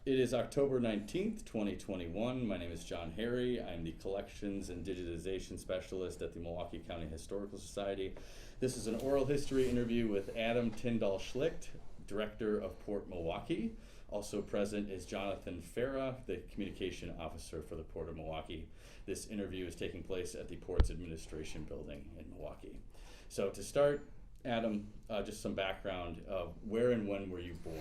It is October 19th, 2021. My name is John Harry. I'm the Collections and Digitization Specialist at the Milwaukee County Historical Society. This is an oral history interview with Adam Tindall-Schlicht, Director of Port Milwaukee. Also present is Jonathan Farah, the Communication Officer for the Port of Milwaukee. This interview is taking place at the Port's Administration Building in Milwaukee. So to start, Adam, just some background of where and when were you born?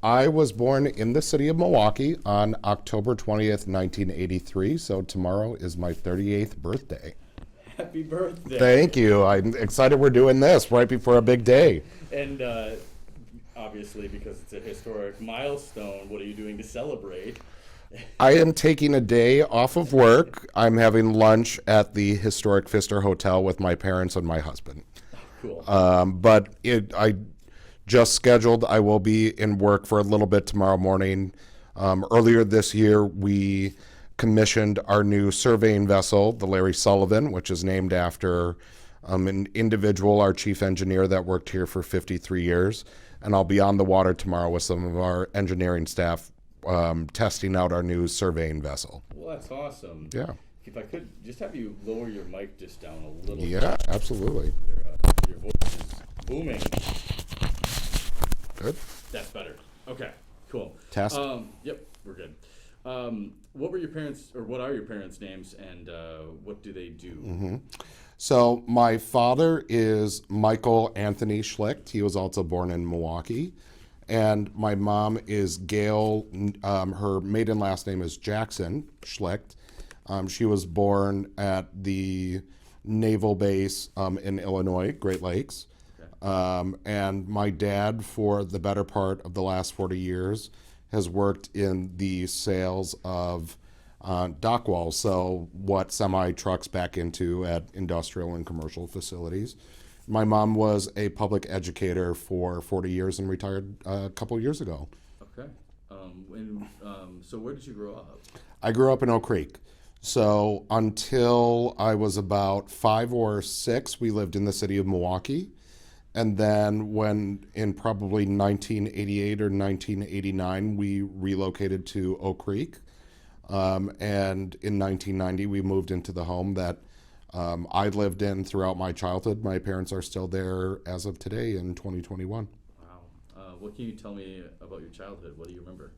I was born in the city of Milwaukee on October 20th, 1983, so tomorrow is my 38th birthday. Happy birthday. Thank you. I'm excited we're doing this right before a big day. And obviously, because it's a historic milestone, what are you doing to celebrate? I am taking a day off of work. I'm having lunch at the historic Pfister Hotel with my parents and my husband. Cool. I just scheduled. I will be in work for a little bit tomorrow morning. Earlier this year, we commissioned our new surveying vessel, the Larry Sullivan, which is named after an individual, our chief engineer that worked here for 53 years. And I'll be on the water tomorrow with some of our engineering staff testing out our new surveying vessel. Well, that's awesome. Yeah. If I could just have you lower your mic just down a little bit. Yeah, absolutely. Your voice is booming. Good. That's better. Okay, cool. Test. Yep, we're good. What were your parents, or what are your parents' names, and what do they do? Mm-hmm. So my father is Michael Anthony Schlicht. He was also born in Milwaukee. And my mom is Gail. Her maiden last name is Jackson Schlicht. She was born at the naval base in Illinois, Great Lakes. Okay. And my dad, for the better part of the last 40 years, has worked in the sales of dock walls, so what semi-trucks back into at industrial and commercial facilities. My mom was a public educator for 40 years and retired a couple years ago. Okay. So where did you grow up? I grew up in Oak Creek. So until I was about 5 or 6, we lived in the city of Milwaukee. And then when in probably 1988 or 1989, we relocated to Oak Creek. And in 1990, we moved into the home that I lived in throughout my childhood. My parents are still there as of today in 2021. Wow. What can you tell me about your childhood? What do you remember?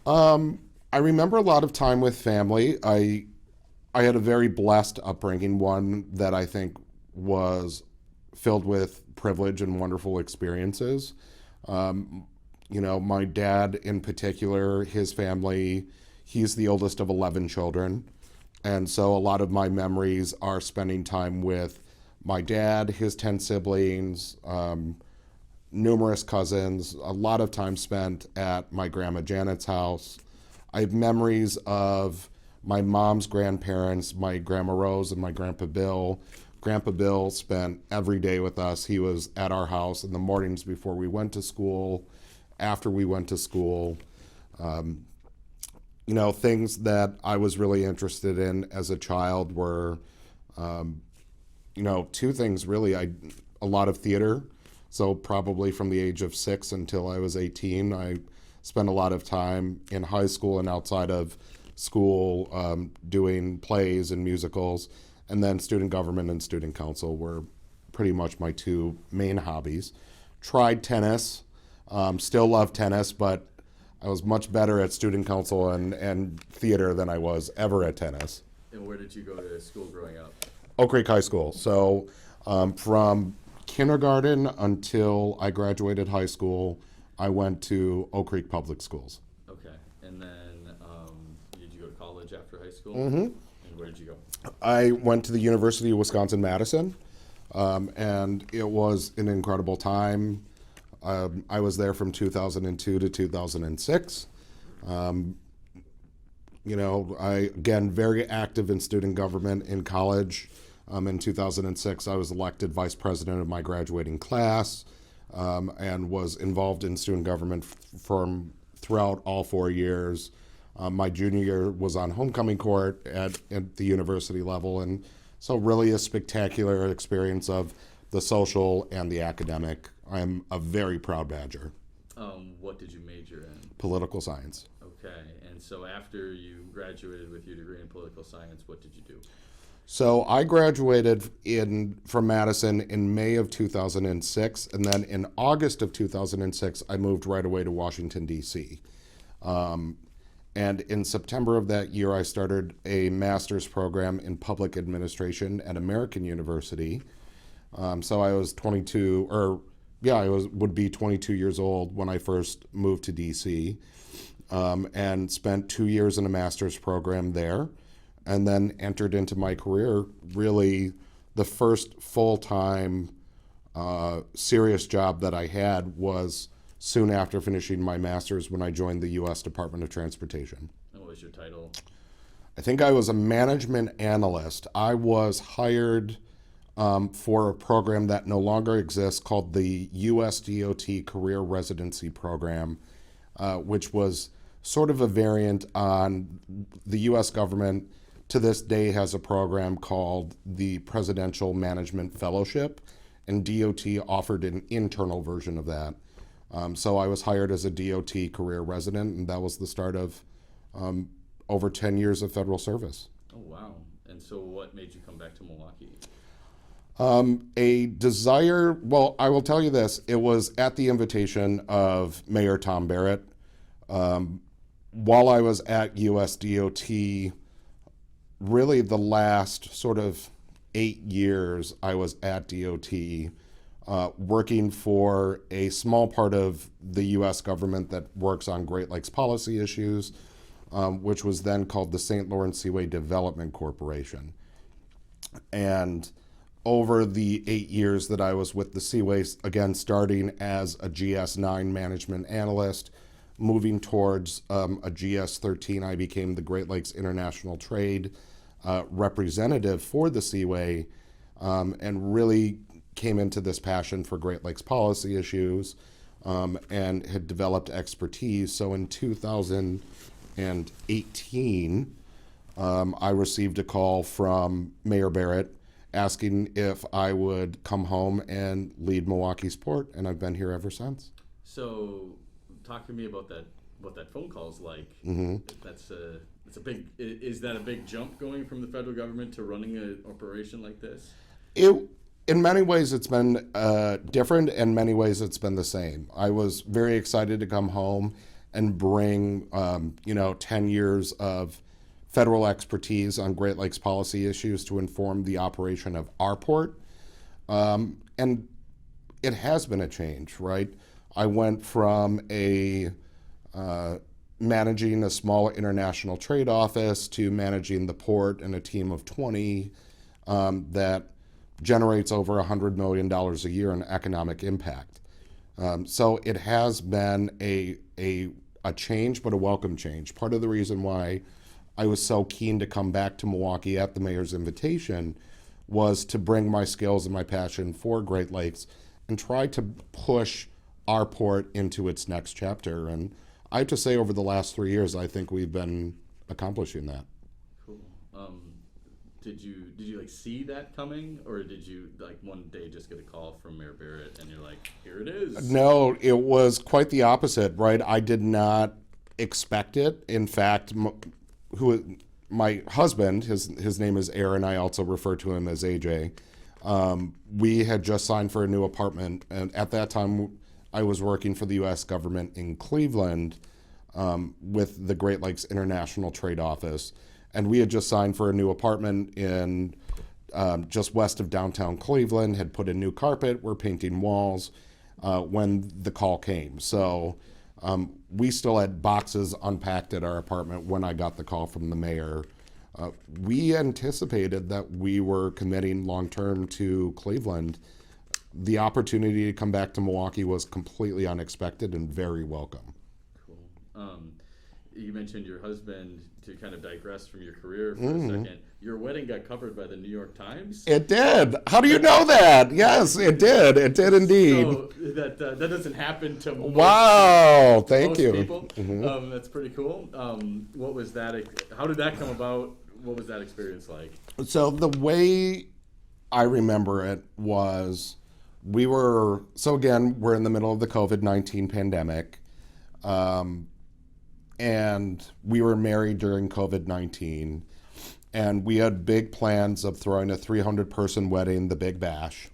I remember a lot of time with family. I had a very blessed upbringing, one that I think was filled with privilege and wonderful experiences. My dad in particular, his family, he's the oldest of 11 children. And so a lot of my memories are spending time with my dad, his 10 siblings, numerous cousins, a lot of time spent at my grandma Janet's house. I have memories of my mom's grandparents, my grandma Rose and my grandpa Bill. Grandpa Bill spent every day with us. He was at our house in the mornings before we went to school, after we went to school. Things that I was really interested in as a child were, two things really. A lot of theater. So probably from the age of 6 until I was 18, I spent a lot of time in high school and outside of school doing plays and musicals. And then student government and student council were pretty much my two main hobbies. Tried tennis, still love tennis, but I was much better at student council and theater than I was ever at tennis. And where did you go to school growing up? Oak Creek High School. So from kindergarten until I graduated high school, I went to Oak Creek Public Schools. Okay. And then did you go to college after high school? Mm-hmm. And where did you go? I went to the University of Wisconsin-Madison, and it was an incredible time. I was there from 2002 to 2006. Again, very active in student government in college. In 2006, I was elected vice president of my graduating class and was involved in student government from throughout all 4 years. My junior year was on homecoming court at the university level, and so really a spectacular experience of the social and the academic. I'm a very proud Badger. What did you major in? Political science. Okay, and so after you graduated with your degree in political science, what did you do? So I graduated from Madison in May of 2006, and then in August of 2006, I moved right away to Washington, D.C. And in September of that year, I started a master's program in public administration at American University. So I was 22, would be 22 years old when I first moved to D.C. And spent 2 years in a master's program there, and then entered into my career. Really, the first full-time serious job that I had was soon after finishing my master's when I joined the U.S. Department of Transportation. And what was your title? I think I was a management analyst. I was hired for a program that no longer exists called the U.S. DOT Career Residency Program, which was sort of a variant on the U.S. government. To this day has a program called the Presidential Management Fellowship, and DOT offered an internal version of that. So I was hired as a DOT career resident, and that was the start of over 10 years of federal service. Oh, wow. And so what made you come back to Milwaukee? A desire, well, I will tell you this, it was at the invitation of Mayor Tom Barrett. While I was at USDOT, really the last sort of 8 years I was at DOT, working for a small part of the U.S. government that works on Great Lakes policy issues, which was then called the St. Lawrence Seaway Development Corporation. And over the 8 years that I was with the Seaways, again, starting as a GS9 management analyst, moving towards a GS13, I became the Great Lakes International Trade representative for the Seaway, and really came into this passion for Great Lakes policy issues, and had developed expertise. So in 2018, I received a call from Mayor Barrett asking if I would come home and lead Milwaukee's port, and I've been here ever since. So talk to me about that, what that phone call is like. Mm-hmm. It's a big, is that a big jump going from the federal government to running an operation like this? In many ways, it's been different. In many ways, it's been the same. I was very excited to come home and bring, 10 years of federal expertise on Great Lakes policy issues to inform the operation of our port. And it has been a change, right? I went from managing a small international trade office to managing the port and a team of 20 that generates over $100 million a year in economic impact. So it has been a change, but a welcome change. Part of the reason why I was so keen to come back to Milwaukee at the mayor's invitation was to bring my skills and my passion for Great Lakes and try to push our port into its next chapter. And I have to say, over the last 3 years, I think we've been accomplishing that. Cool. Did you like see that coming, or did you like one day just get a call from Mayor Barrett and you're like, here it is? No, it was quite the opposite, right? I did not expect it. In fact, my husband, his name is Aaron, I also refer to him as AJ. We had just signed for a new apartment, and at that time I was working for the U.S. government in Cleveland with the Great Lakes International Trade Office, and we had just signed for a new apartment in just west of downtown Cleveland, had put in new carpet, we're painting walls when the call came. So we still had boxes unpacked at our apartment when I got the call from the mayor. We anticipated that we were committing long-term to Cleveland. The opportunity to come back to Milwaukee was completely unexpected and very welcome. Cool. You mentioned your husband, to kind of digress from your career for a second. Your wedding got covered by the New York Times? It did. How do you know that? Yes, it did. It did indeed. So that doesn't happen to most people. Mm-hmm. That's pretty cool. What was that? How did that come about? What was that experience like? So the way I remember it was Again, we're in the middle of the COVID-19 pandemic. And we were married during COVID-19. And we had big plans of throwing a 300-person wedding, the Big Bash.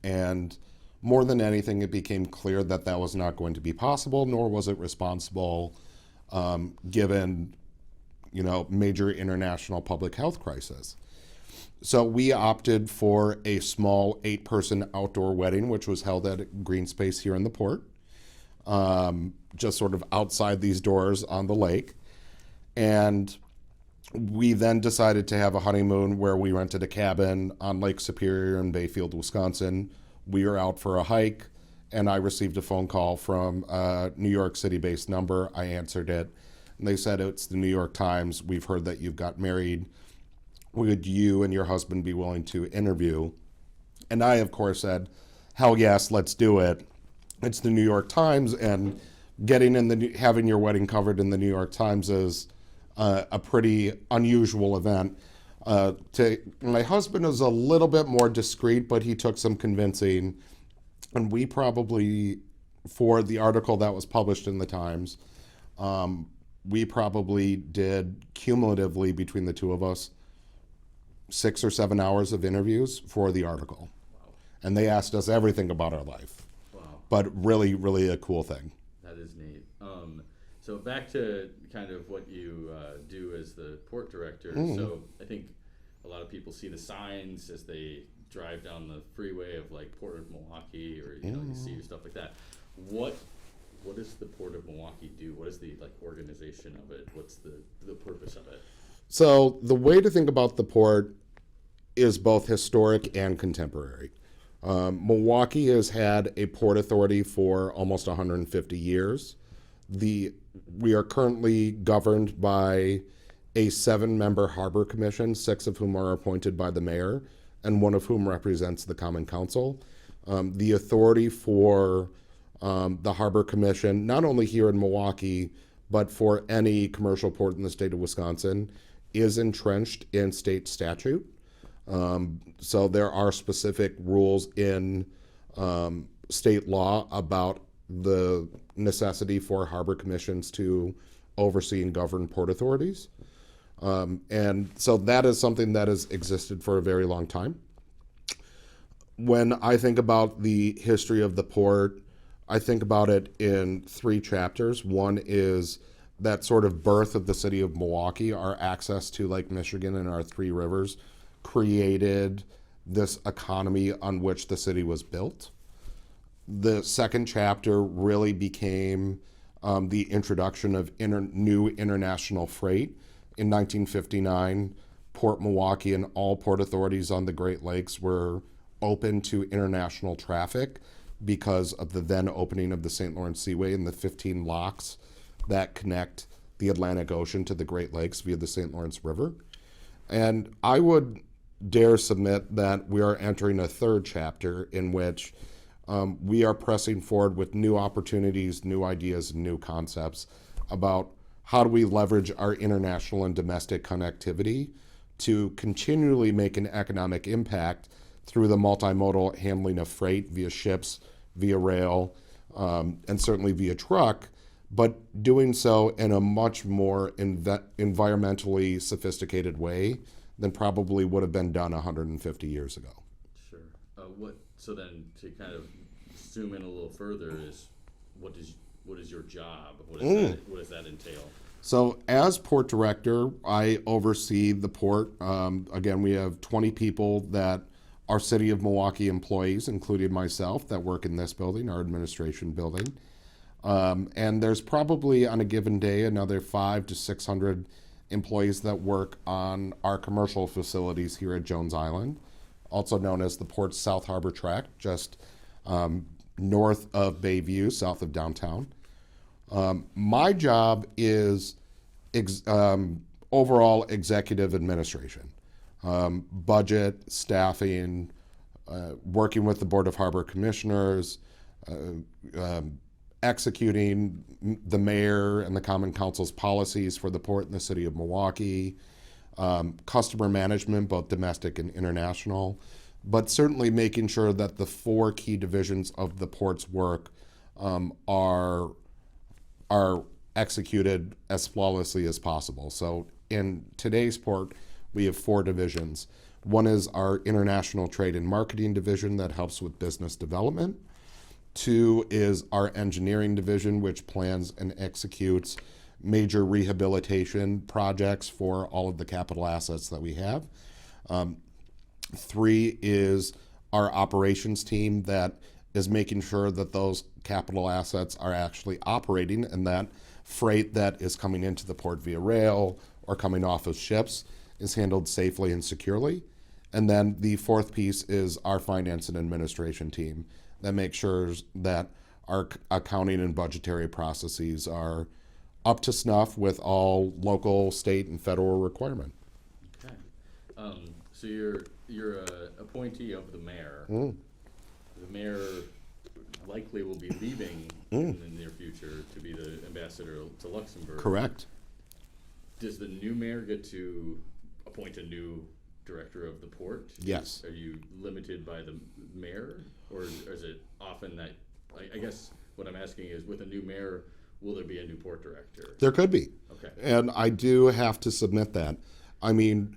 And more than anything, it became clear that that was not going to be possible, nor was it responsible, given, major international public health crisis. So we opted for a small 8-person outdoor wedding, which was held at Green Space here in the Port, just sort of outside these doors on the lake. And we then decided to have a honeymoon where we rented a cabin on Lake Superior in Bayfield, Wisconsin. We were out for a hike, and I received a phone call from a New York City-based number. I answered it, and they said, "It's the New York Times. We've heard that you've got married. Would you and your husband be willing to interview?" And I, of course, said, "Hell yes, let's do it. It's the New York Times, and having your wedding covered in the New York Times is a pretty unusual event." My husband is a little bit more discreet, but he took some convincing. And we probably, for the article that was published in the Times, we probably did cumulatively between the two of us 6 or 7 hours of interviews for the article. Wow. And they asked us everything about our life. Wow. But really, really a cool thing. That is neat. So back to kind of what you do as the port director. So I think a lot of people see the signs as they drive down the freeway of like Port of Milwaukee, or you see stuff like that. What does the Port of Milwaukee do? What is the organization of it? What's the purpose of it? So the way to think about the port is both historic and contemporary. Milwaukee has had a port authority for almost 150 years. We are currently governed by a 7-member harbor commission, 6 of whom are appointed by the mayor, and 1 of whom represents the Common Council. The authority for the harbor commission, not only here in Milwaukee, but for any commercial port in the state of Wisconsin, is entrenched in state statute. So there are specific rules in state law about the necessity for harbor commissions to oversee and govern port authorities. And so that is something that has existed for a very long time. When I think about the history of the port, I think about it in 3 chapters. One is that sort of birth of the city of Milwaukee. Our access to Lake Michigan and our 3 rivers created this economy on which the city was built. The second chapter really became the introduction of new international freight. In 1959, Port Milwaukee and all port authorities on the Great Lakes were open to international traffic because of the then opening of the St. Lawrence Seaway and the 15 locks that connect the Atlantic Ocean to the Great Lakes via the St. Lawrence River. And I would dare submit that we are entering a 3rd chapter in which we are pressing forward with new opportunities, new ideas, and new concepts about how do we leverage our international and domestic connectivity to continually make an economic impact through the multimodal handling of freight via ships, via rail, and certainly via truck, but doing so in a much more environmentally sophisticated way than probably would have been done 150 years ago. Sure. So then to kind of zoom in a little further is what is your job? What does that entail? So as port director, I oversee the port. Again, we have 20 people that are City of Milwaukee employees, including myself, that work in this building, our administration building. And there's probably on a given day another 500 to 600 employees that work on our commercial facilities here at Jones Island, also known as the Port's South Harbor Tract, just north of Bayview, south of downtown. My job is overall executive administration, budget, staffing, working with the Board of Harbor Commissioners, executing the mayor and the Common Council's policies for the port in the city of Milwaukee, customer management, both domestic and international. but certainly making sure that the four key divisions of the port's work are executed as flawlessly as possible. So in today's port, we have four divisions. One is our international trade and marketing division that helps with business development. Two is our engineering division, which plans and executes major rehabilitation projects for all of the capital assets that we have. Three is our operations team that is making sure that those capital assets are actually operating and that freight that is coming into the port via rail or coming off of ships is handled safely and securely. And then the fourth piece is our finance and administration team that makes sure that our accounting and budgetary processes are up to snuff with all local, state, and federal requirement. Okay. So you're a appointee of the mayor. The mayor likely will be leaving in the near future to be the ambassador to Luxembourg. Correct. Does the new mayor get to appoint a new director of the port? Yes. Are you limited by the mayor, or is it often that, I guess what I'm asking is, with a new mayor, will there be a new port director? There could be. Okay. And I do have to submit that. I mean,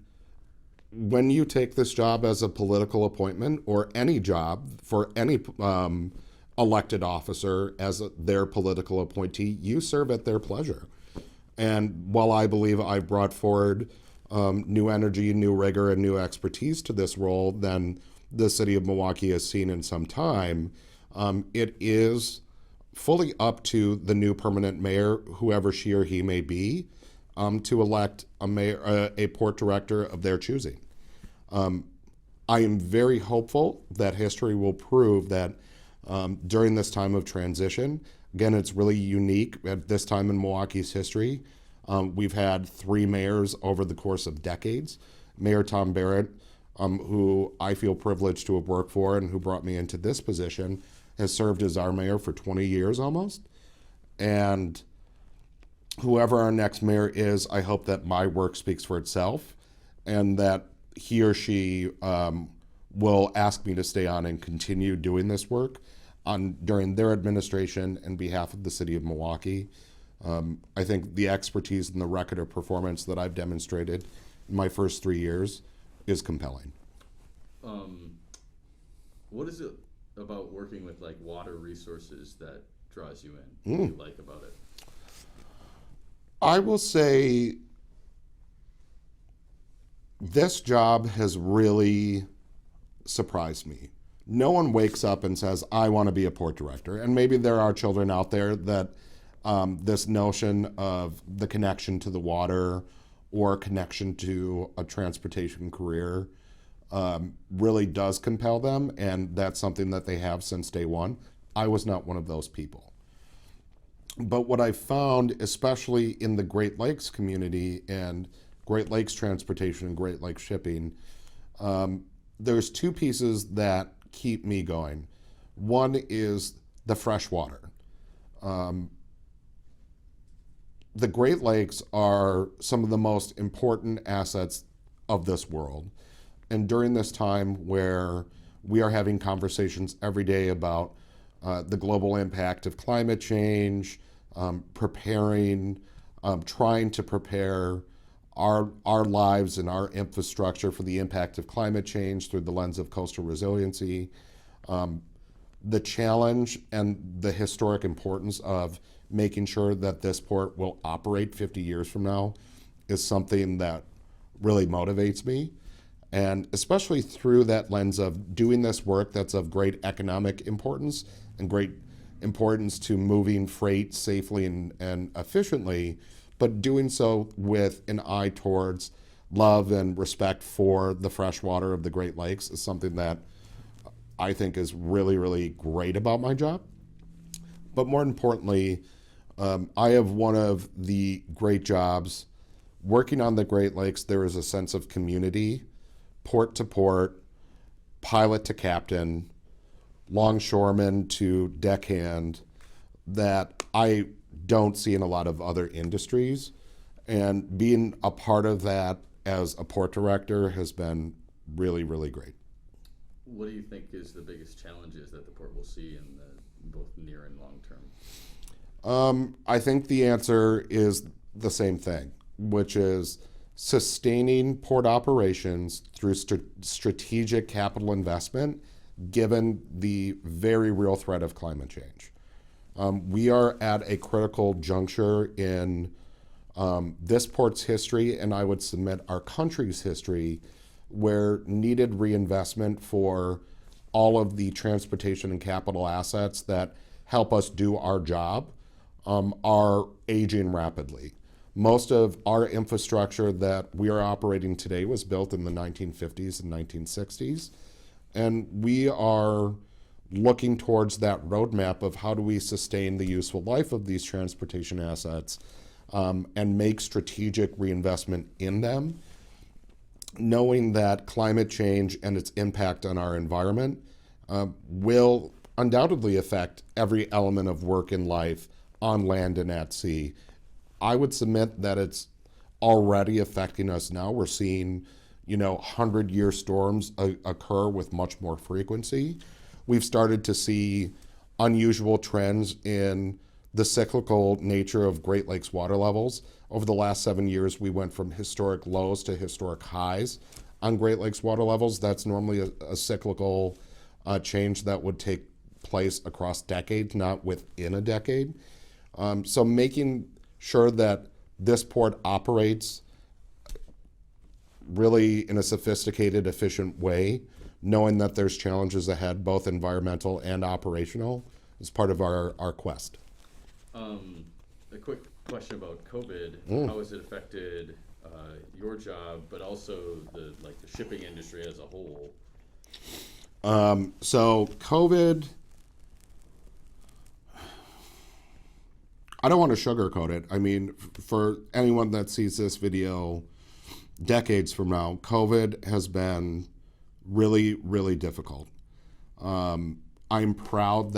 when you take this job as a political appointment or any job for any elected officer as their political appointee, you serve at their pleasure. And while I believe I've brought forward new energy, new rigor, and new expertise to this role than the city of Milwaukee has seen in some time, it is fully up to the new permanent mayor, whoever she or he may be, to elect a mayor, a port director of their choosing. I am very hopeful that history will prove that during this time of transition, again, it's really unique at this time in Milwaukee's history. We've had three mayors over the course of decades. Mayor Tom Barrett, who I feel privileged to have worked for and who brought me into this position, has served as our mayor for 20 years almost. And whoever our next mayor is, I hope that my work speaks for itself and that he or she will ask me to stay on and continue doing this work during their administration and behalf of the city of Milwaukee. I think the expertise and the record of performance that I've demonstrated in my first 3 years is compelling. What is it about working with like water resources that draws you in? What do you like about it? I will say this job has really surprised me. No one wakes up and says, I want to be a port director. And maybe there are children out there that this notion of the connection to the water or connection to a transportation career really does compel them, and that's something that they have since day one. I was not one of those people. But what I found, especially in the Great Lakes community and Great Lakes transportation and Great Lakes shipping, there's two pieces that keep me going. One is the fresh water. The Great Lakes are some of the most important assets of this world. And during this time where we are having conversations every day about the global impact of climate change, preparing, trying to prepare our lives and our infrastructure for the impact of climate change through the lens of coastal resiliency, the challenge and the historic importance of making sure that this port will operate 50 years from now is something that really motivates me. And especially through that lens of doing this work that's of great economic importance and great importance to moving freight safely and efficiently, but doing so with an eye towards love and respect for the fresh water of the Great Lakes is something that I think is really, really great about my job. But more importantly, I have one of the great jobs. Working on the Great Lakes, there is a sense of community, port to port, pilot to captain, longshoreman to deckhand, that I don't see in a lot of other industries. And being a part of that as a port director has been really, really great. what do you think is the biggest challenges that the port will see in the both near and long term? I think the answer is the same thing, which is sustaining port operations through strategic capital investment, given the very real threat of climate change. We are at a critical juncture in this port's history, and I would submit our country's history, where needed reinvestment for all of the transportation and capital assets that help us do our job are aging rapidly. Most of our infrastructure that we are operating today was built in the 1950s and 1960s, and we are looking towards that roadmap of how do we sustain the useful life of these transportation assets and make strategic reinvestment in them, knowing that climate change and its impact on our environment will undoubtedly affect every element of work and life on land and at sea. I would submit that it's already affecting us now. We're seeing, 100-year storms occur with much more frequency. We've started to see unusual trends in the cyclical nature of Great Lakes water levels. Over the last 7 years, we went from historic lows to historic highs on Great Lakes water levels. That's normally a cyclical change that would take place across decades, not within a decade. So making sure that this port operates really in a sophisticated, efficient way, knowing that there's challenges ahead, both environmental and operational, is part of our quest. A quick question about COVID. How has it affected your job, but also the shipping industry as a whole? So COVID, I don't want to sugarcoat it. I mean, for anyone that sees this video decades from now, COVID has been really, really difficult. I'm proud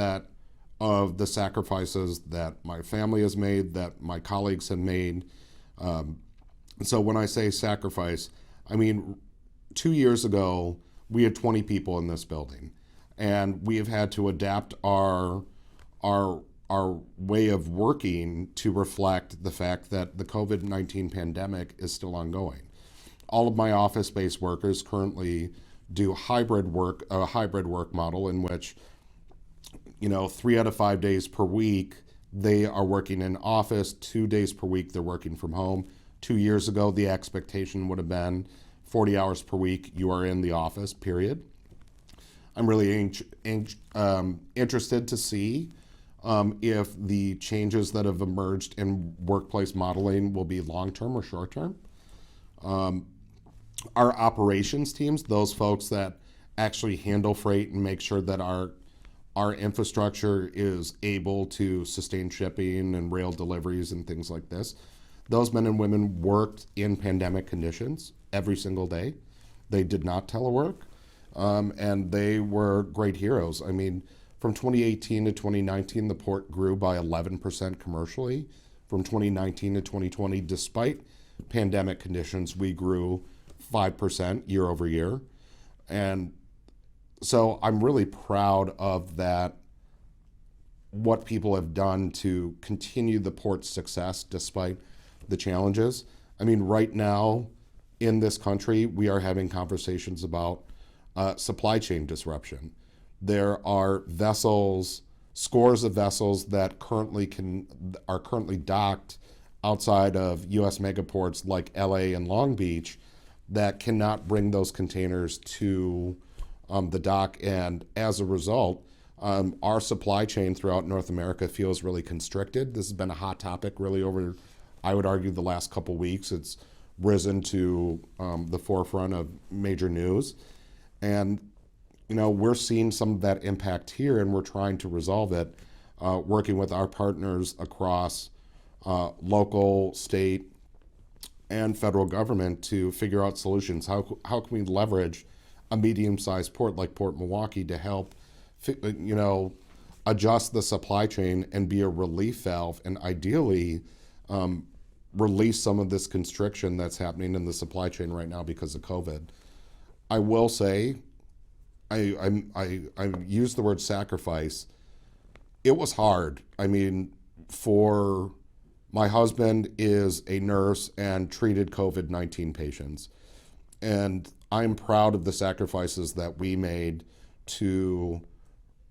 of the sacrifices that my family has made, that my colleagues have made. So when I say sacrifice, I mean, 2 years ago, we had 20 people in this building, and we have had to adapt our way of working to reflect the fact that the COVID-19 pandemic is still ongoing. All of my office-based workers currently do a hybrid work model in which, 3 out of 5 days per week, they are working in office. 2 days per week, they're working from home. 2 years ago, the expectation would have been 40 hours per week, you are in the office, period. I'm really interested to see if the changes that have emerged in workplace modeling will be long-term or short-term. Our operations teams, those folks that actually handle freight and make sure that our infrastructure is able to sustain shipping and rail deliveries and things like this, those men and women worked in pandemic conditions every single day. They did not telework, and they were great heroes. I mean, from 2018 to 2019, the port grew by 11% commercially. From 2019 to 2020, despite pandemic conditions, we grew 5% year over year. And so I'm really proud of that, what people have done to continue the port's success despite the challenges. I mean, right now in this country, we are having conversations about supply chain disruption. There are vessels, scores of vessels that are currently docked outside of U.S. megaports like LA and Long Beach that cannot bring those containers to the dock, and as a result, our supply chain throughout North America feels really constricted. This has been a hot topic really over, I would argue, the last couple weeks. It's risen to the forefront of major news, and we're seeing some of that impact here, and we're trying to resolve it, working with our partners across local, state, and federal government to figure out solutions. How can we leverage a medium-sized port like Port Milwaukee to help, adjust the supply chain and be a relief valve, and ideally release some of this constriction that's happening in the supply chain right now because of COVID. I will say, I use the word sacrifice. It was hard. I mean, for my husband is a nurse and treated COVID-19 patients. And I'm proud of the sacrifices that we made to,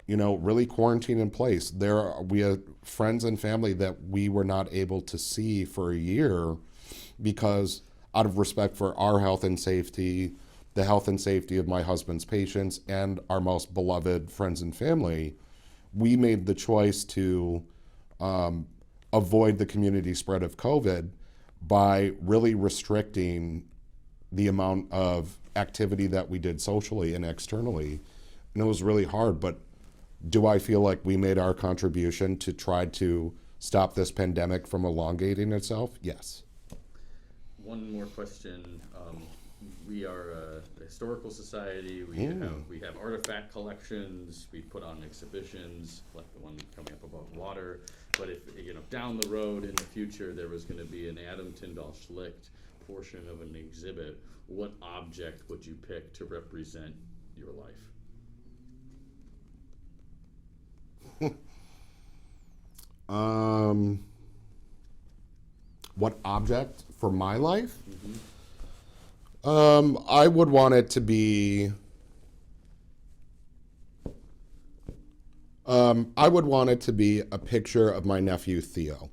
really quarantine in place. We had friends and family that we were not able to see for a year because out of respect for our health and safety, the health and safety of my husband's patients, and our most beloved friends and family, we made the choice to avoid the community spread of COVID by really restricting the amount of activity that we did socially and externally. And it was really hard, but do I feel like we made our contribution to try to stop this pandemic from elongating itself? Yes. One more question. We are a historical society. We have artifact collections. We put on exhibitions, like the one coming up about water. But if down the road in the future there was going to be an Adam Tindall-Schlicht portion of an exhibit, what object would you pick to represent your life? What object for my life? I would want it to be. I would want it to be a picture of my nephew Theo,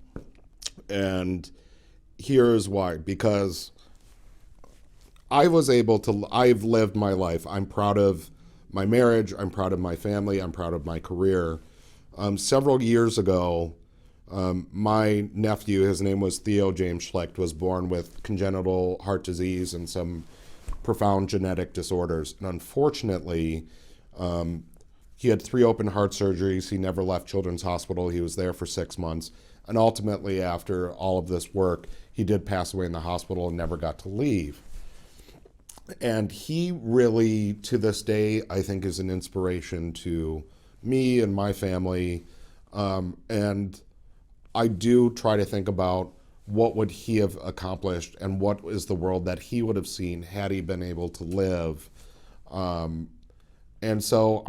and here's why. Because I've lived my life. I'm proud of my marriage. I'm proud of my family. I'm proud of my career. Several years ago, my nephew, his name was Theo James Schlicht, was born with congenital heart disease and some profound genetic disorders. And unfortunately, he had 3 open heart surgeries. He never left Children's Hospital. He was there for 6 months. And ultimately, after all of this work, he did pass away in the hospital and never got to leave. And he really, to this day, I think is an inspiration to me and my family. And I do try to think about what would he have accomplished and what is the world that he would have seen had he been able to live. And so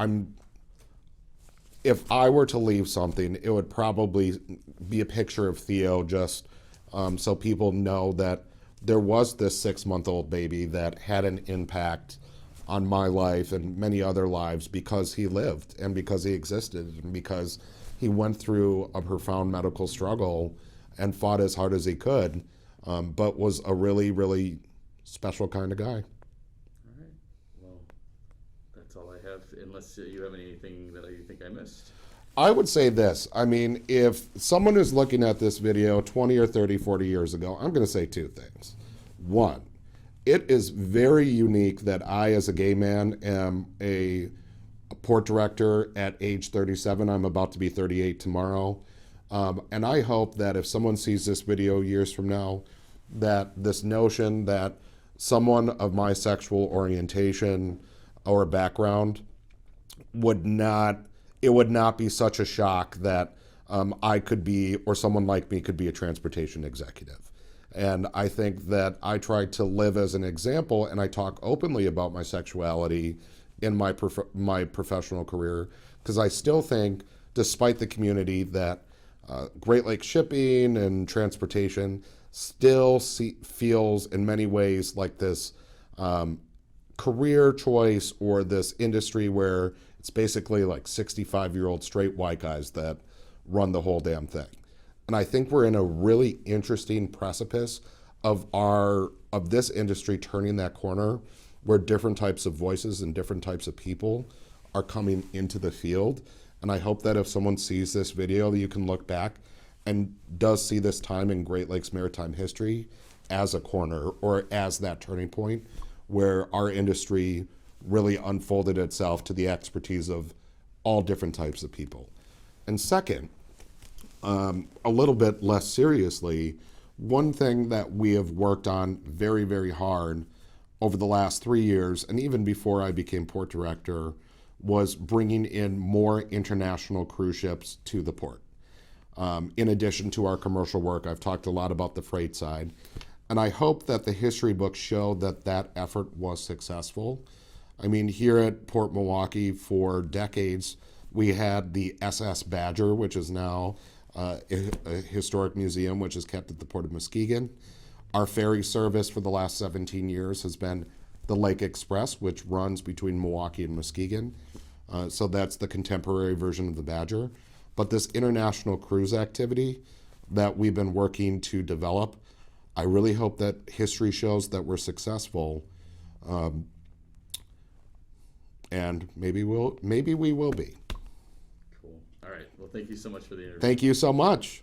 if I were to leave something, it would probably be a picture of Theo, just so people know that there was this 6-month-old baby that had an impact on my life and many other lives because he lived and because he existed and because he went through a profound medical struggle and fought as hard as he could, but was a really, really special kind of guy. All right. Well, that's all I have, unless you have anything that you think I missed. I would say this. I mean, if someone is looking at this video 20 or 30, 40 years ago, I'm going to say 2 things. One, it is very unique that I, as a gay man, am a port director at age 37. I'm about to be 38 tomorrow. And I hope that if someone sees this video years from now, that this notion that someone of my sexual orientation or background would not be such a shock that I could be, or someone like me could be, a transportation executive. And I think that I try to live as an example, and I talk openly about my sexuality in my professional career, because I still think, despite the community, that Great Lakes shipping and transportation still feels in many ways like this career choice, or this industry where it's basically like 65-year-old straight white guys that run the whole damn thing. And I think we're in a really interesting precipice of this industry turning that corner, where different types of voices and different types of people are coming into the field. And I hope that if someone sees this video, you can look back and does see this time in Great Lakes maritime history as a corner, or as that turning point where our industry really unfolded itself to the expertise of all different types of people. And second, a little bit less seriously, one thing that we have worked on very, very hard over the last 3 years, and even before I became port director, was bringing in more international cruise ships to the port. In addition to our commercial work, I've talked a lot about the freight side, and I hope that the history books show that that effort was successful. I mean, here at Port Milwaukee for decades, we had the SS Badger, which is now a historic museum, which is kept at the Port of Muskegon. Our ferry service for the last 17 years has been the Lake Express, which runs between Milwaukee and Muskegon. So that's the contemporary version of the Badger. But this international cruise activity that we've been working to develop, I really hope that history shows that we're successful, and maybe we will be. Cool. All right. Well, thank you so much for the interview. Thank you so much.